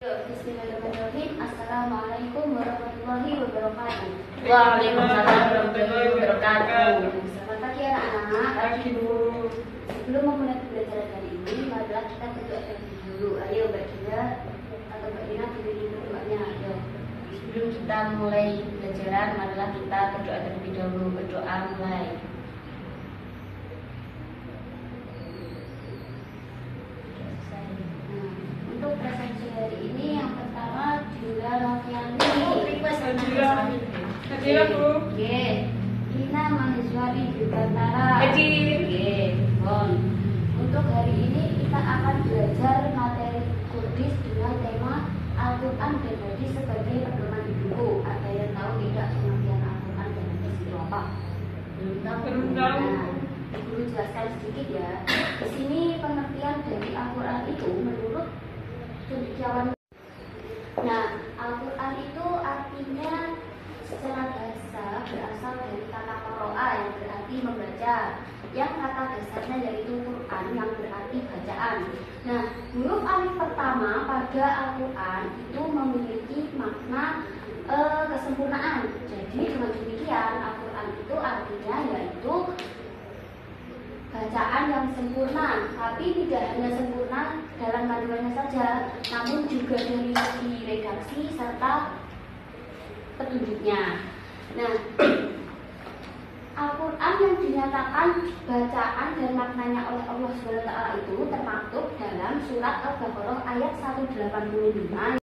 Bismillahirrahmanirrahim. Assalamualaikum warahmatullahi wabarakatuh. Waalaikumsalam warahmatullahi wabarakatuh. Selamat pagi anak-anak. Pagi Bu. Sebelum memulai pembelajaran kali ini, marilah kita berdoa terlebih dulu. Ayo Mbak Dina atau Mbak Dina pilih berdoanya. Ayo. Sebelum kita mulai pembelajaran, marilah kita berdoa terlebih dahulu. Berdoa mulai. Untuk presensi hari ini yang pertama Dinda Noviani. Hadir Bu. Oke. Ina Maheswari Yugantara. Hadir. Oke. Bon. Untuk hari ini kita akan belajar materi Kudis dengan tema Al-Quran dan Hadis sebagai pedoman hidupku. Ada yang tahu tidak pengertian Al-Quran dan Hadis itu apa? Belum tahu. Guru jelaskan sedikit ya. Di sini pengertian dari Al-Quran itu menurut cendekiawan. Nah, Al-Quran itu artinya secara bahasa berasal dari kata qoro'a yang berarti membaca, yang kata dasarnya yaitu Quran yang berarti bacaan. Nah, huruf alif pertama pada Al-Quran itu memiliki makna kesempurnaan. Jadi dengan demikian Al-Quran itu artinya yaitu bacaan yang sempurna, tapi tidak hanya sempurna dalam kandungannya saja, namun juga dari segi redaksi serta petunjuknya. Nah, Al-Quran yang dinyatakan bacaan dan maknanya oleh Allah SWT itu termaktub dalam surat Al-Baqarah ayat 185.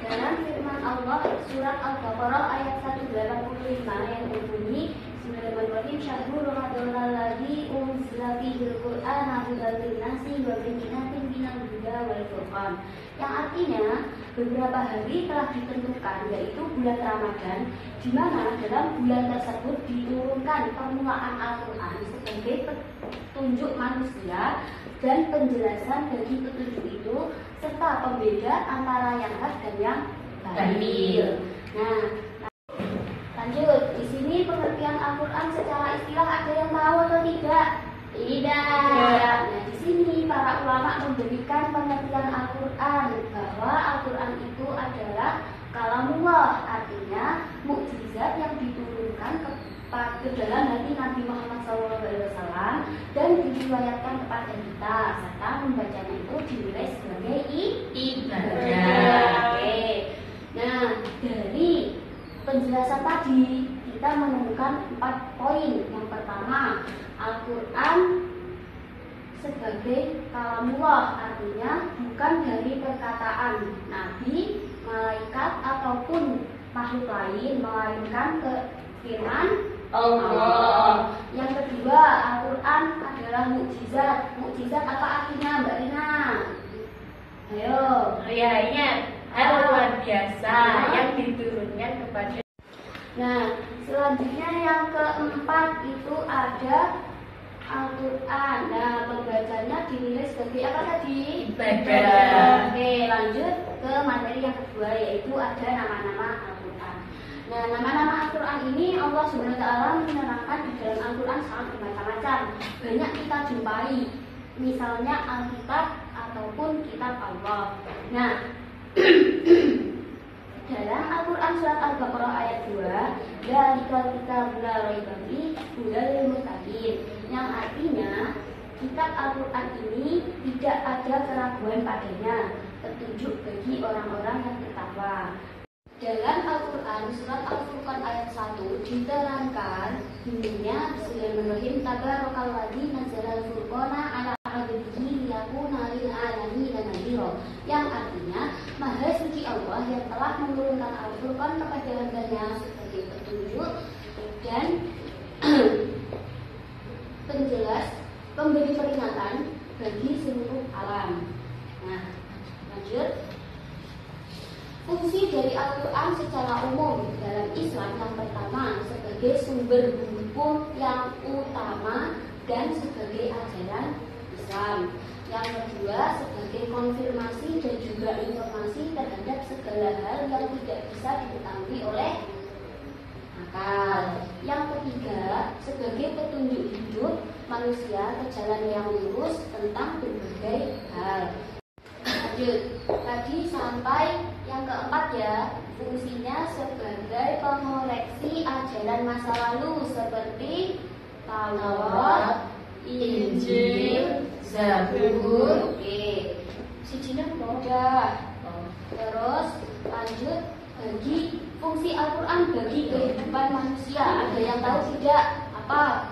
Dalam firman Allah surat Al-Baqarah ayat 185 yang berbunyi Bismillahirrahmanirrahim. Syahrul Ramadan alladzi unzila fihil Qur'an hudan lin-nasi wa bayyinatin minal huda wal furqan. Yang artinya beberapa hari telah ditentukan yaitu bulan Ramadan, di mana dalam bulan tersebut diturunkan permulaan Al-Quran sebagai petunjuk manusia dan penjelasan bagi petunjuk itu serta pembeda antara yang hak dan yang batil. Nah, lanjut. Di sini pengertian Al-Quran secara istilah ada yang tahu atau tidak? Tidak. Nah, di sini para ulama memberikan pengertian Al-Quran bahwa Al-Quran itu adalah kalamullah, artinya mukjizat yang diturunkan ke dalam hati Nabi Muhammad SAW dan diriwayatkan kepada kita, serta membacanya itu dinilai sebagai ibadah. Oke. Nah, dari penjelasan tadi kita menemukan 4 poin. Yang pertama, Al-Quran sebagai kalamullah, artinya bukan dari perkataan nabi, malaikat ataupun makhluk lain, melainkan ke firman Allah. Yang kedua, Al-Quran adalah mukjizat. Mukjizat apa artinya Mbak Rina? Ayo. Ya, ingat hal luar biasa yang diturunkan kepada. Nah, selanjutnya yang keempat itu ada Al-Quran. Nah, pembacanya dinilai sebagai apa tadi? Ibadah. Oke, lanjut ke materi yang kedua yaitu ada nama-nama Al-Quran. Nah, nama-nama Al-Quran ini Allah SWT menerangkan di dalam Al-Quran sangat bermacam-macam. Banyak kita jumpai, misalnya Alkitab ataupun Kitab Allah. Nah, dalam Al-Quran surat Al-Baqarah ayat 2, Dzalikal kitabul la raiba fihi hudal lil muttaqin, yang artinya kitab Al-Quran ini tidak ada keraguan padanya, petunjuk bagi orang-orang yang bertakwa. Dalam Al-Quran surat Al-Furqan ayat 1 diterangkan bunyinya Bismillahirrahmanirrahim. Tabarakalladzi nazzalal furqana ala abdihi liyakuna lil alamin nadhira, yang artinya Maha suci Allah yang telah menurunkan Al-Furqan kepada hambanya sebagai petunjuk dan penjelas, pemberi peringatan bagi seluruh alam. Nah, lanjut. Fungsi dari Al-Quran secara umum dalam Islam yang pertama sebagai sumber hukum yang utama dan sebagai ajaran Islam. Yang kedua sebagai konfirmasi dan juga informasi terhadap segala hal yang tidak bisa diketahui oleh akal. Yang ketiga sebagai petunjuk hidup manusia ke jalan yang lurus tentang berbagai hal. Lanjut. Tadi sampai yang keempat ya, fungsinya sebagai pengoreksi ajaran masa lalu seperti Taurat, Injil, Zabur. Oke, sijine udah. Terus lanjut bagi fungsi Al-Quran bagi kehidupan manusia. Ada yang tahu tidak? Apa?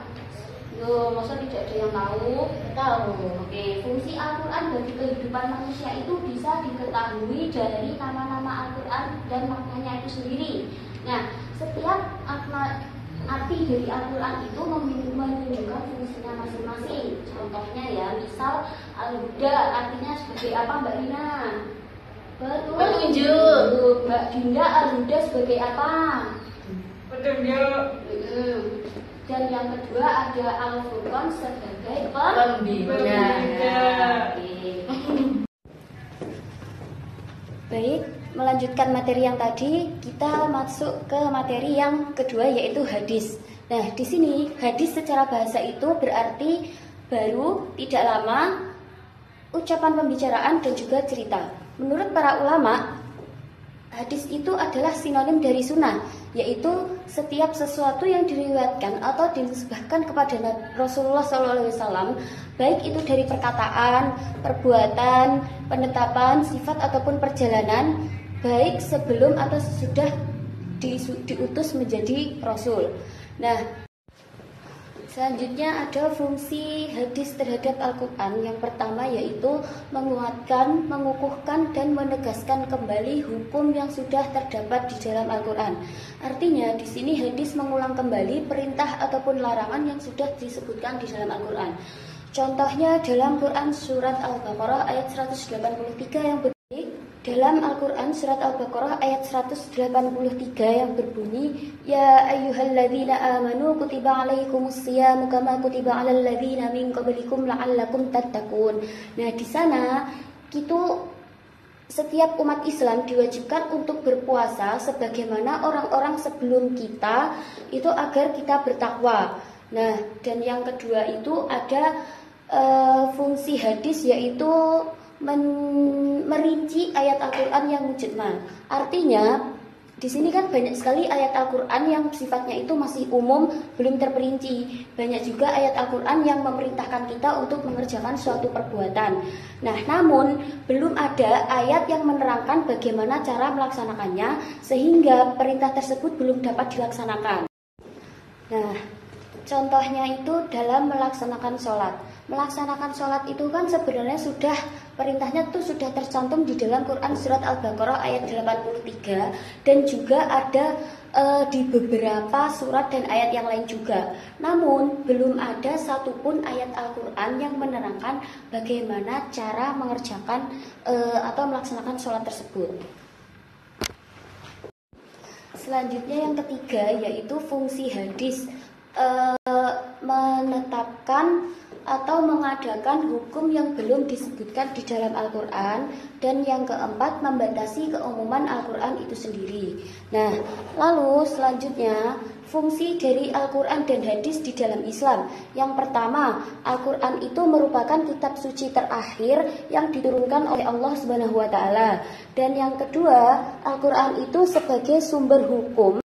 Loh, masa tidak ada yang tahu? Tahu. Oke, fungsi Al-Quran bagi kehidupan manusia itu bisa diketahui dari nama-nama Al-Quran dan maknanya itu sendiri. Nah, setiap arti dari Al-Quran itu menunjukkan fungsinya masing-masing. Contohnya ya, misal Al-Huda artinya sebagai apa Mbak Rina? Petunjuk. Mbak Dinda, Al-Huda sebagai apa? Petunjuk. Dan yang kedua ada Al-Furqan sebagai Pembina. Baik, melanjutkan materi yang tadi, kita masuk ke materi yang kedua yaitu hadis. Nah, di sini hadis secara bahasa itu berarti baru, tidak lama, ucapan pembicaraan dan juga cerita. Menurut para ulama, hadis itu adalah sinonim dari sunnah, yaitu setiap sesuatu yang diriwayatkan atau dinisbahkan kepada Rasulullah SAW, baik itu dari perkataan, perbuatan, penetapan, sifat ataupun perjalanan, baik sebelum atau sesudah diutus menjadi Rasul. Nah, selanjutnya ada fungsi hadis terhadap Al-Quran. Yang pertama yaitu menguatkan, mengukuhkan, dan menegaskan kembali hukum yang sudah terdapat di dalam Al-Quran. Artinya di sini hadis mengulang kembali perintah ataupun larangan yang sudah disebutkan di dalam Al-Quran. Contohnya dalam Quran surat Al-Baqarah ayat 183 yang berbunyi, dalam Al-Quran surat Al-Baqarah ayat 183 yang berbunyi, Ya ayyuhalladzina amanu kutiba alaikumus siyamu kama kutiba alal ladzina min qablikum la'allakum tattaqun. Nah, di sana setiap umat Islam diwajibkan untuk berpuasa sebagaimana orang-orang sebelum kita itu agar kita bertakwa. Nah, dan yang kedua itu ada fungsi hadis yaitu merinci ayat Al-Quran yang mujmal. Artinya di sini kan banyak sekali ayat Al-Quran yang sifatnya itu masih umum, belum terperinci. Banyak juga ayat Al-Quran yang memerintahkan kita untuk mengerjakan suatu perbuatan. Nah, namun belum ada ayat yang menerangkan bagaimana cara melaksanakannya, sehingga perintah tersebut belum dapat dilaksanakan. Nah, contohnya itu dalam melaksanakan sholat. Melaksanakan sholat itu kan sebenarnya perintahnya itu sudah tercantum di dalam Quran surat Al-Baqarah ayat 83 dan juga ada di beberapa surat dan ayat yang lain juga. Namun belum ada satupun ayat Al-Quran yang menerangkan bagaimana cara mengerjakan atau melaksanakan sholat tersebut. Selanjutnya yang ketiga yaitu fungsi hadis, menetapkan atau mengadakan hukum yang belum disebutkan di dalam Al-Quran. Dan yang keempat, membatasi keumuman Al-Quran itu sendiri. Nah, lalu selanjutnya fungsi dari Al-Quran dan hadis di dalam Islam. Yang pertama, Al-Quran itu merupakan kitab suci terakhir yang diturunkan oleh Allah Subhanahu wa Ta'ala. Dan yang kedua, Al-Quran itu sebagai sumber hukum